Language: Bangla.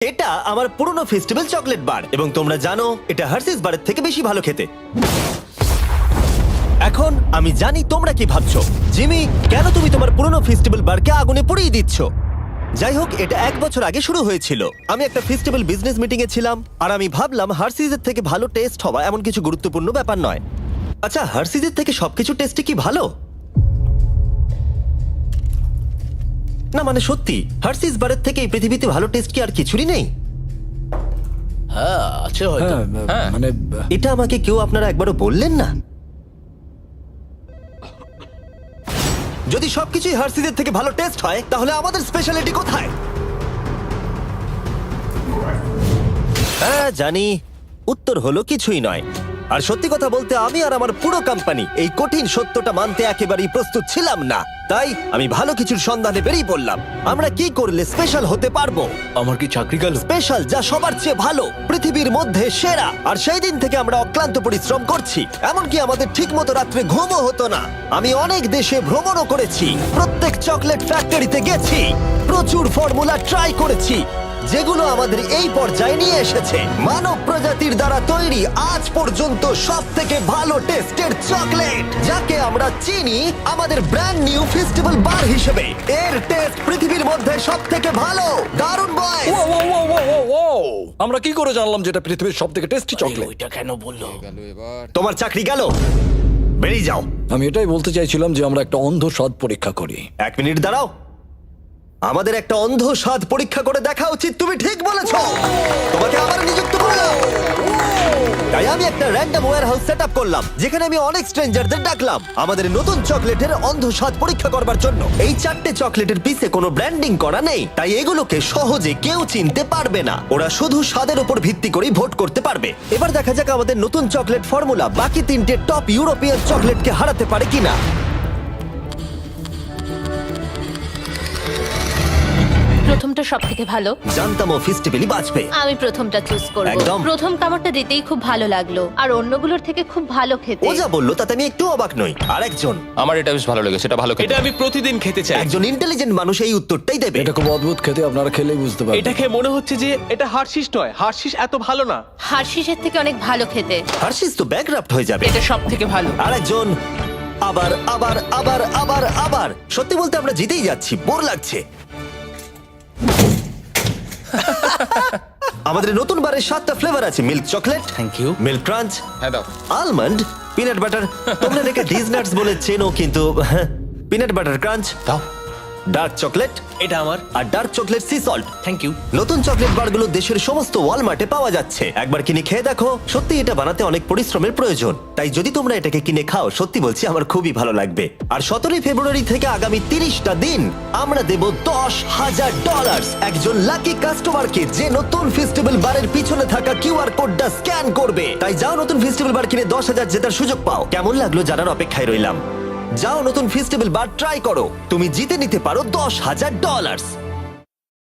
এটা আমার পুরনো ফেস্টিভ্যাল চকলেট বার এবং তোমরা জানো এটা হার্সিস বারের থেকে বেশি ভালো খেতে। এখন আমি জানি তোমরা কি ভাবছো, জিমি কেন তুমি তোমার পুরনো ফেস্টিভ্যাল বারকে আগুনে পুড়িয়ে দিচ্ছ? যাই হোক, এটা 1 বছর আগে শুরু হয়েছিল। আমি একটা ফেস্টিভ্যাল বিজনেস মিটিং এ ছিলাম আর আমি ভাবলাম হার্সিজের থেকে ভালো টেস্ট হওয়া এমন কিছু গুরুত্বপূর্ণ ব্যাপার নয়। আচ্ছা, হার্সিজের থেকে সবকিছু টেস্টে কি ভালো? না মানে সত্যি, হার্সিস বারের থেকে এই পৃথিবীতে ভালো টেস্ট কি আর কিছুরই নেই? হ্যাঁ আছে হয়তো। হ্যাঁ মানে এটা আমাকে কেউ আপনারা একবারও বললেন না? যদি সবকিছুই হার্সিসের থেকে ভালো টেস্ট হয় তাহলে আমাদের স্পেশালিটি কোথায়? হ্যাঁ জানি, উত্তর হলো কিছুই নয়। আর সত্যি কথা বলতে আমি আর আমার পুরো কোম্পানি এই কঠিন সত্যটা মানতে একেবারেই প্রস্তুত ছিলাম না। তাই আমি ভালো কিছুর সন্ধানে বেরিয়ে পড়লাম। আমরা কি করলে স্পেশাল হতে পারবো? আমার কি চাকরি গেল? স্পেশাল যা সবার চেয়ে ভালো, পৃথিবীর মধ্যে সেরা। আর সেই দিন থেকে আমরা অক্লান্ত পরিশ্রম করছি, এমনকি আমাদের ঠিক মতো রাত্রে ঘুমও হতো না। আমি অনেক দেশে ভ্রমণও করেছি, প্রত্যেক চকলেট ফ্যাক্টরিতে গেছি, প্রচুর ফর্মুলা ট্রাই করেছি যেগুলো আমাদের এই পর্যায়ে নিয়ে এসেছে মানব প্রজাতির দ্বারা তৈরি আজ পর্যন্ত সব থেকে ভালো টেস্টের চকলেট, যাকে আমরা চিনি আমাদের ব্র্যান্ড নিউ ফেস্টিভ্যাল বার হিসেবে। এর টেস্ট পৃথিবীর মধ্যে সব থেকে ভালো। দারুণ বয়। আমরা কি করে জানলাম যেটা পৃথিবীর সবথেকে টেস্টি চকলেট? ওইটা কেন বললো? তোমার চাকরি গেল, বেরিয়ে যাও। আমি এটাই বলতে চাইছিলাম যে আমরা একটা অন্ধ স্বাদ পরীক্ষা করি। 1 মিনিট দাঁড়াও, আমাদের একটা অন্ধ স্বাদ পরীক্ষা করে দেখা উচিত। তুমি ঠিক বলেছ, তোমাকে আবার নিযুক্ত করলাম। তাই আমি একটা র্যান্ডম ওয়্যারহাউস সেটআপ করলাম যেখানে আমি অনেক স্ট্রেঞ্জারদের ডাকলাম আমাদের নতুন চকলেটের অন্ধ স্বাদ পরীক্ষা করবার জন্য। এই 4টে চকলেটের পিছে কোনো ব্র্যান্ডিং করা নেই, তাই এগুলোকে সহজে কেউ চিনতে পারবে না। ওরা শুধু স্বাদের উপর ভিত্তি করেই ভোট করতে পারবে। এবার দেখা যাক আমাদের নতুন চকলেট ফর্মুলা বাকি 3টে টপ ইউরোপিয়ান চকলেটকে হারাতে পারে কিনা। প্রথমটা সব থেকে ভালো। জানতাম ও ফেস্টিভ্যালই বাঁচবে। আমি প্রথমটা চুজ করব। একদম। প্রথম কামড়টা দিতেই খুব ভালো লাগলো আর অন্যগুলোর থেকে খুব ভালো খেতে। ও যা বললো তাতে আমি একটু অবাক নই। আরেকজন, আমার এটা বেশ ভালো লেগেছে, এটা ভালো খেতে। এটা আমি প্রতিদিন খেতে চাই। একজন ইন্টেলিজেন্ট মানুষ এই উত্তরটাই দেবে। এটা খুব অদ্ভুত খেতে, আপনারা খেলেই বুঝতে পারবেন। এটা খেয়ে মনে হচ্ছে যে এটা হার্শিস নয়, হার্শিস এত ভালো না। হার্শিসের থেকে অনেক ভালো খেতে। হার্শিস তো ব্যাকরাফট হয়ে যাবে। এটা সব থেকে ভালো। আরেকজন, আবার আবার আবার আবার আবার। সত্যি বলতে আমরা জিতেই যাচ্ছি, বোর লাগছে। আমাদের নতুন বারের 7টা ফ্লেভার আছে, milk chocolate, thank you. Milk crunch, হ্যাঁ দাও। Almond, peanut butter. তোমরা এটাকে ডিজনাটস বলে চেনো, কিন্তু পিনাট বাটার ক্রাঞ্চ, দাও। ডার্ক চকলেট এটা আমার। আর dark chocolate sea salt. Thank you. নতুন চকলেট বারগুলো দেশের সমস্ত ওয়ালমার্টে পাওয়া যাচ্ছে। একবার কিনে খেয়ে দেখো, সত্যি এটা বানাতে অনেক পরিশ্রমের প্রয়োজন। তাই যদি তোমরা এটাকে কিনে খাও, সত্যি বলছি আমার খুবই ভালো লাগবে। আর 17 ফেব্রুয়ারি থেকে আগামী 30টা দিন আমরা দেব $10,000 একজন লাকি কাস্টমারকে যে নতুন ফেস্টিভ্যাল বারের পিছনে থাকা কিউআর কোডটা স্ক্যান করবে। তাই যাও নতুন ফেস্টিভ্যাল বার কিনে 10,000 জেতার সুযোগ পাও। কেমন লাগলো জানার অপেক্ষায় রইলাম। যাও নতুন ফেস্টিভ্যাল বার ট্রাই করো, তুমি জিতে নিতে পারো $10,000।